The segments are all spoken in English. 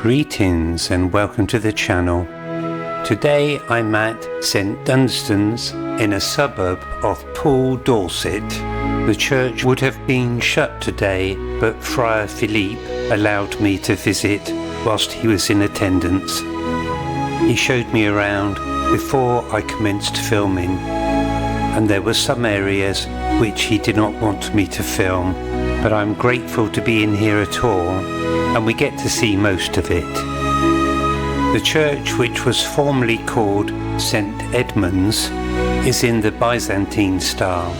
Greetings and welcome to the channel. Today I'm at St Dunstan's in a suburb of Poole, Dorset. The church would have been shut today, but Father Filip allowed me to visit whilst he was in attendance. He showed me around before I commenced filming, and there were some areas which he did not want me to film, but I'm grateful to be in here at all, and we get to see most of it. The church, which was formerly called St Edmund's, is in the Byzantine style,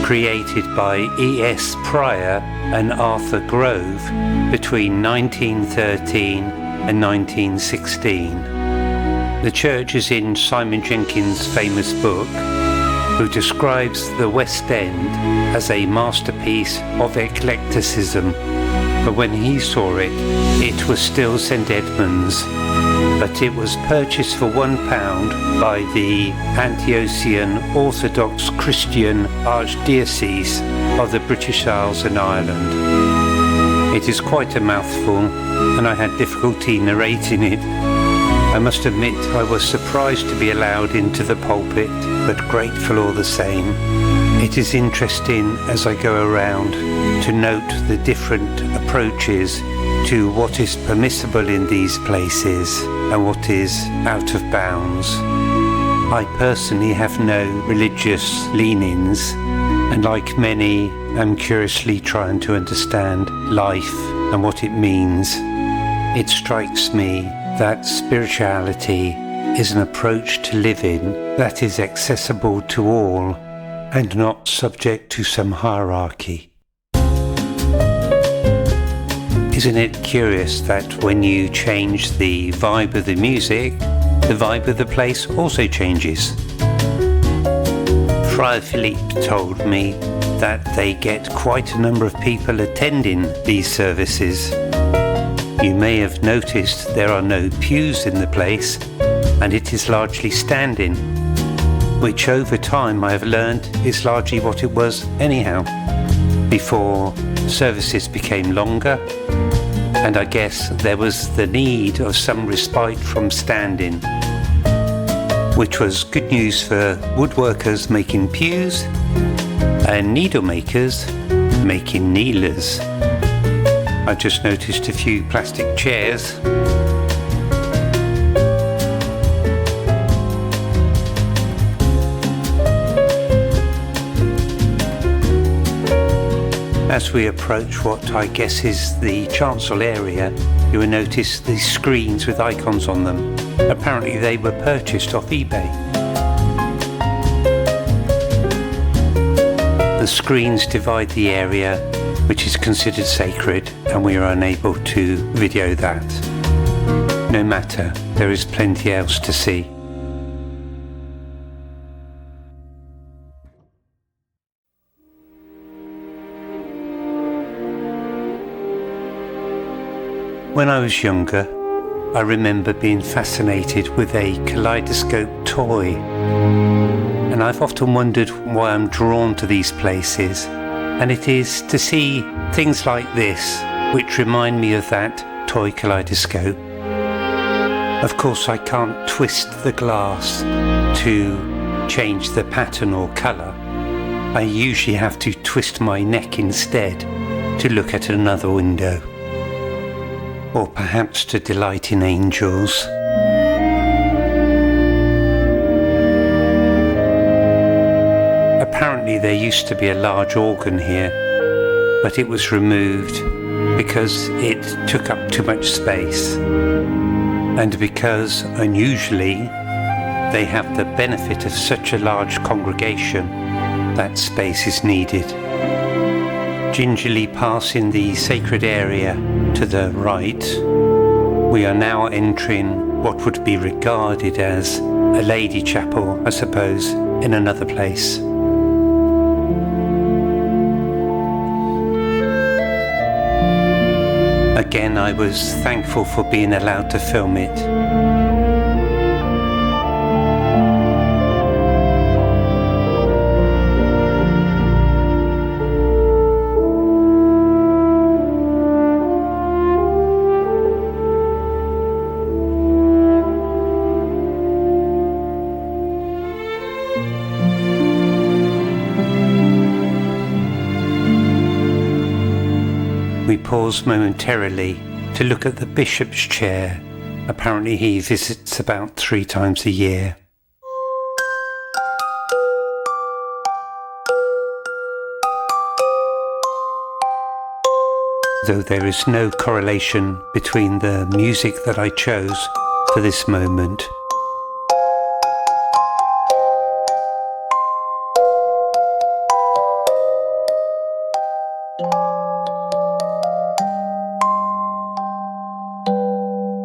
created by E.S. Pryor and Arthur Grove between 1913 and 1916. The church is in Simon Jenkins' famous book, who describes the West End as a masterpiece of eclecticism. But when he saw it, it was still St Edmund's, but it was purchased for £1 by the Antiochian Orthodox Christian Archdiocese of the British Isles and Ireland. It is quite a mouthful, and I had difficulty narrating it. I must admit I was surprised to be allowed into the pulpit, but grateful all the same. It is interesting as I go around to note the different approaches to what is permissible in these places and what is out of bounds. I personally have no religious leanings, and like many, am curiously trying to understand life and what it means. It strikes me that spirituality is an approach to living that is accessible to all and not subject to some hierarchy. Isn't it curious that when you change the vibe of the music, the vibe of the place also changes? Father Filip told me that they get quite a number of people attending these services. You may have noticed there are no pews in the place, and it is largely standing, which over time I have learned is largely what it was anyhow, before services became longer, and I guess there was the need of some respite from standing, which was good news for woodworkers making pews and needle makers making kneelers. I just noticed a few plastic chairs. As we approach what I guess is the chancel area, you will notice these screens with icons on them. Apparently they were purchased off eBay. The screens divide the area, which is considered sacred, and we are unable to video that. No matter, there is plenty else to see. When I was younger, I remember being fascinated with a kaleidoscope toy, and I've often wondered why I'm drawn to these places, and it is to see things like this which remind me of that toy kaleidoscope. Of course, I can't twist the glass to change the pattern or colour. I usually have to twist my neck instead to look at another window, or perhaps to delight in angels. Apparently there used to be a large organ here, but it was removed because it took up too much space, and because unusually they have the benefit of such a large congregation, that space is needed. Gingerly passing the sacred area to the right, we are now entering what would be regarded as a lady chapel, I suppose, in another place. Again, I was thankful for being allowed to film it. pause momentarily to look at the bishop's chair. Apparently he visits about 3 times a year. Though there is no correlation between the music that I chose for this moment.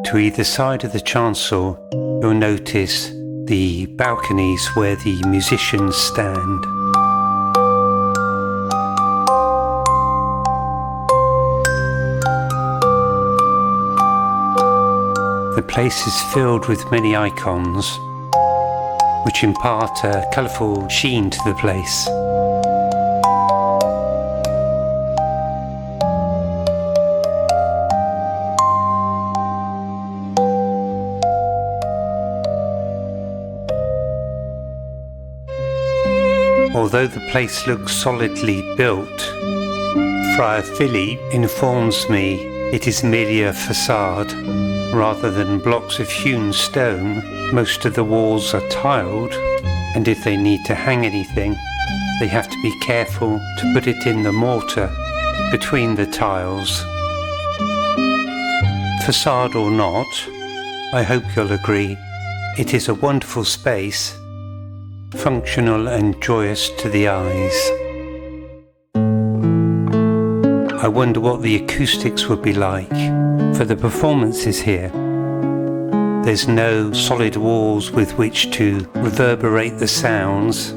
To either side of the chancel, you'll notice the balconies where the musicians stand. The place is filled with many icons, which impart a colourful sheen to the place. Although the place looks solidly built, Father Filip informs me it is merely a facade. Rather than blocks of hewn stone, most of the walls are tiled, and if they need to hang anything, they have to be careful to put it in the mortar between the tiles. Facade or not, I hope you'll agree, it is a wonderful space, functional and joyous to the eyes. I wonder what the acoustics would be like for the performances here. There's no solid walls with which to reverberate the sounds.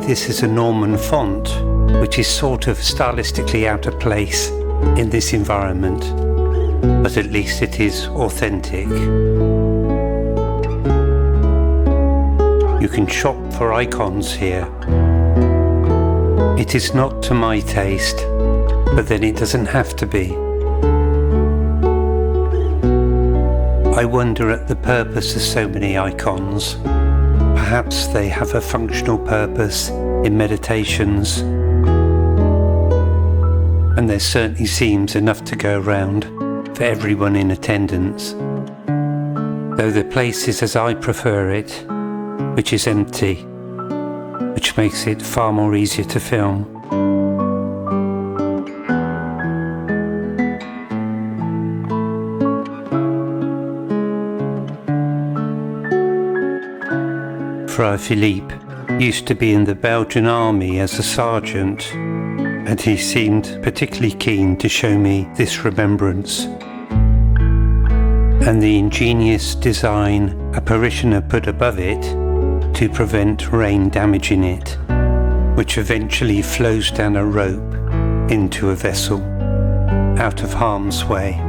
This is a Norman font, which is sort of stylistically out of place in this environment, but at least it is authentic. You can shop for icons here. It is not to my taste, but then it doesn't have to be. I wonder at the purpose of so many icons. Perhaps they have a functional purpose in meditations, and there certainly seems enough to go around for everyone in attendance, though the place is as I prefer it, which is empty, which makes it far more easier to film. Father Filip used to be in the Belgian army as a sergeant, and he seemed particularly keen to show me this remembrance and the ingenious design a parishioner put above it to prevent rain damaging it, which eventually flows down a rope into a vessel out of harm's way.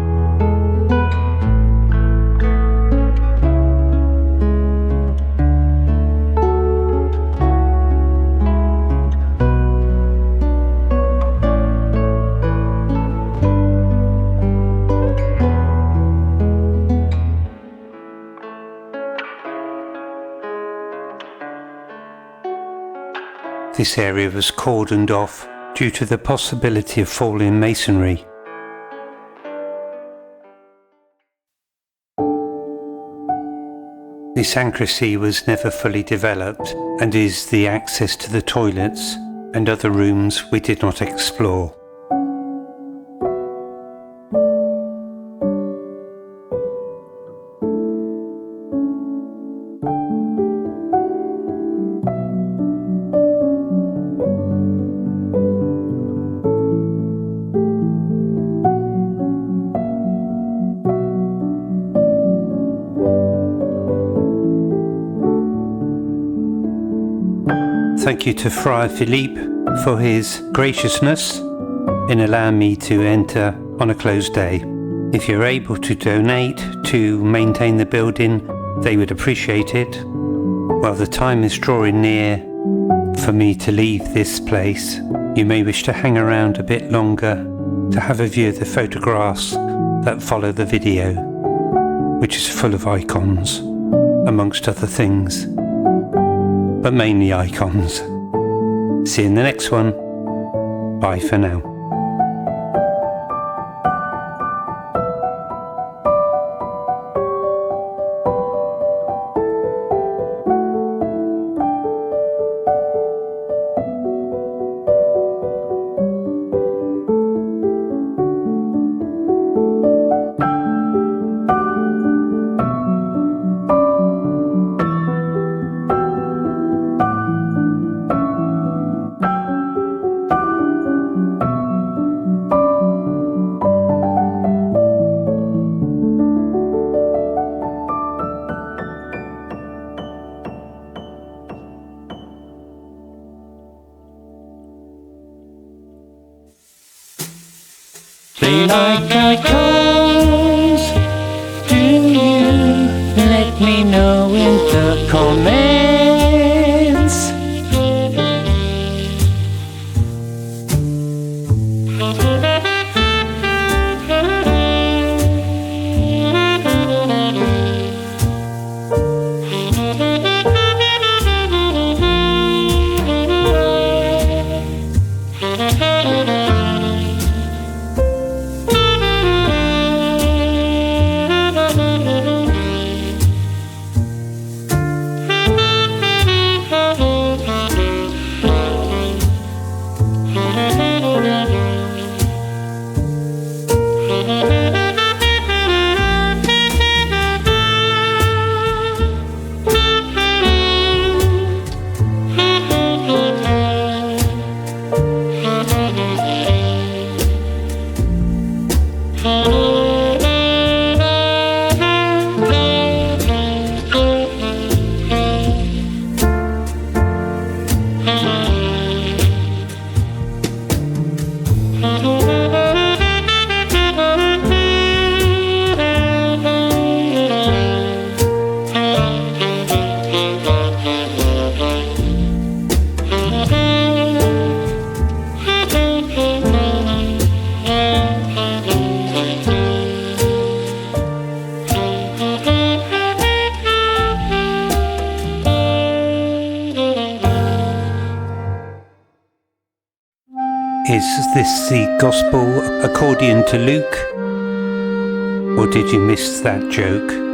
This area was cordoned off due to the possibility of falling masonry. The sacristy was never fully developed and is the access to the toilets and other rooms we did not explore. thank you to Father Filip for his graciousness in allowing me to enter on a closed day. If you're able to donate to maintain the building, they would appreciate it. While the time is drawing near for me to leave this place, you may wish to hang around a bit longer to have a view of the photographs that follow the video, which is full of icons, amongst other things, but mainly icons. See you in the next one. Bye for now. They like icons, do you? Let me know in the comments. Is this the Gospel according to Luke? Or did you miss that joke?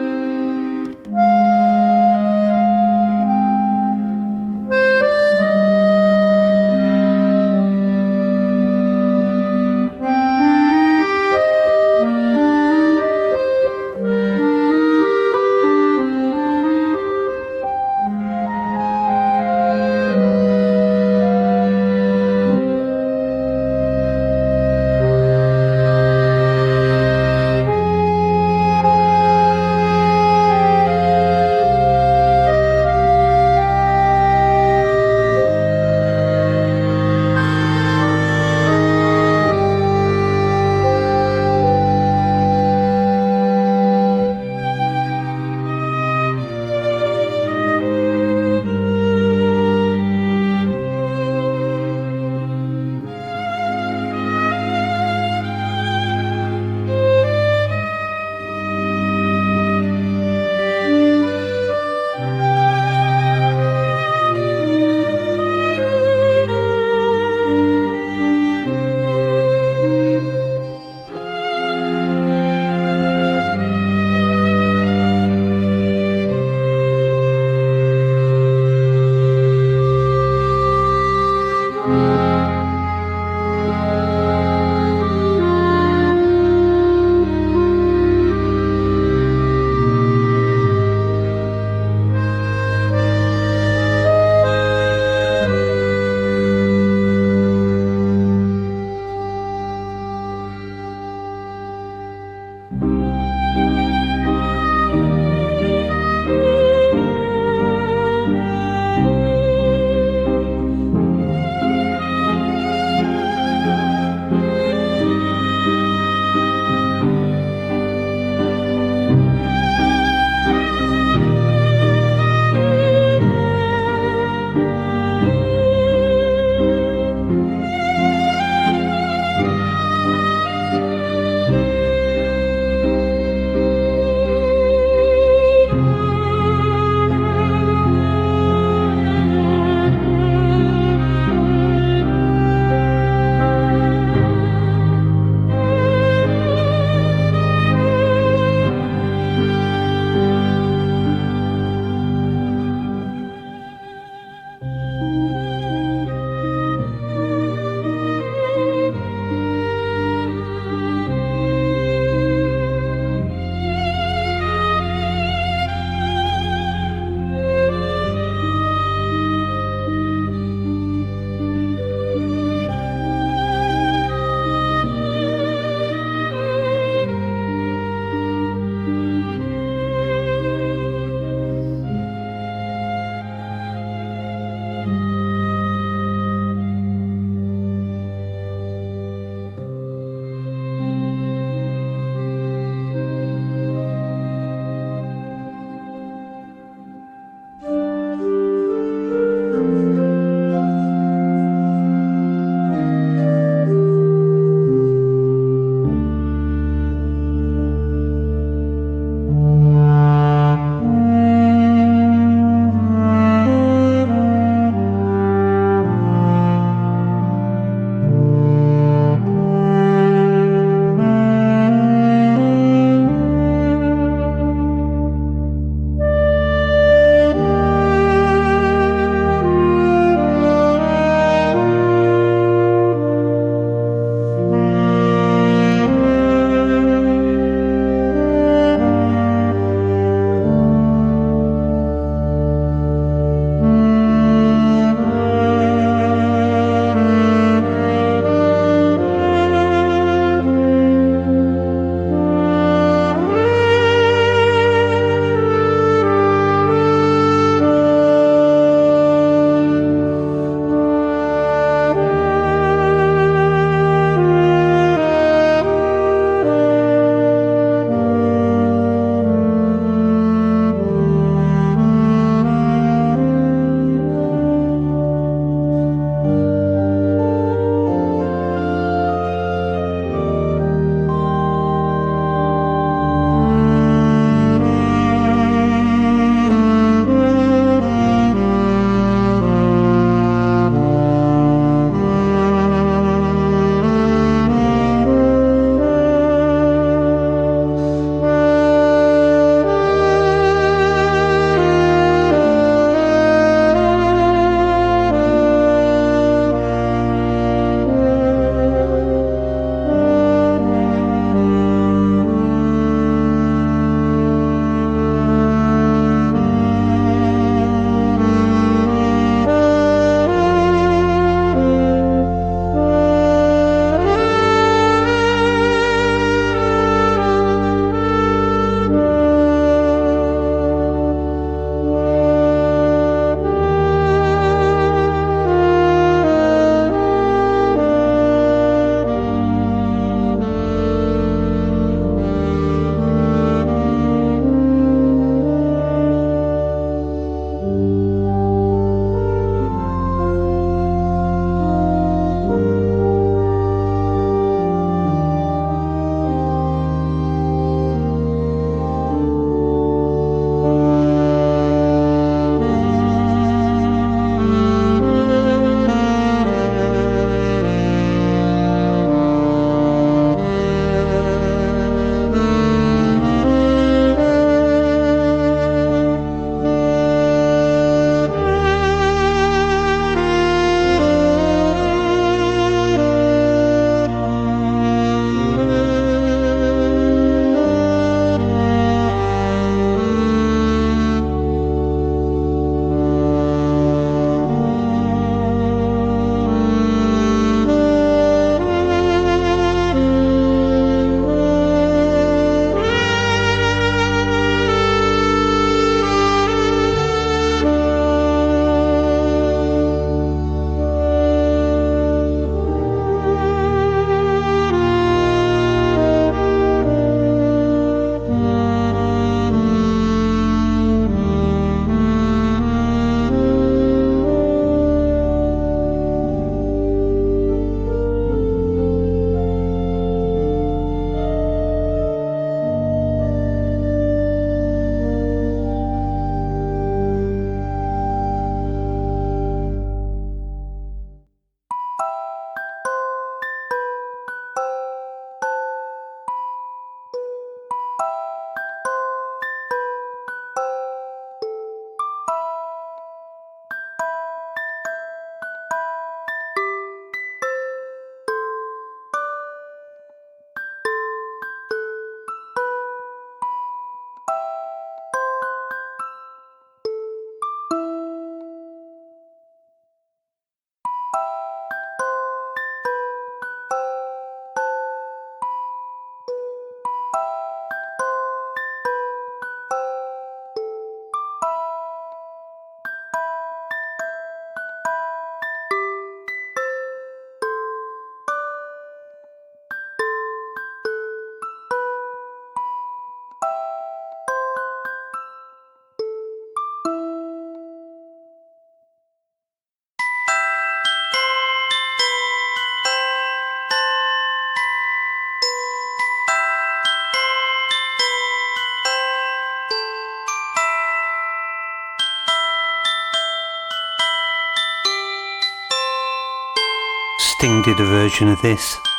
Sting did a version of this.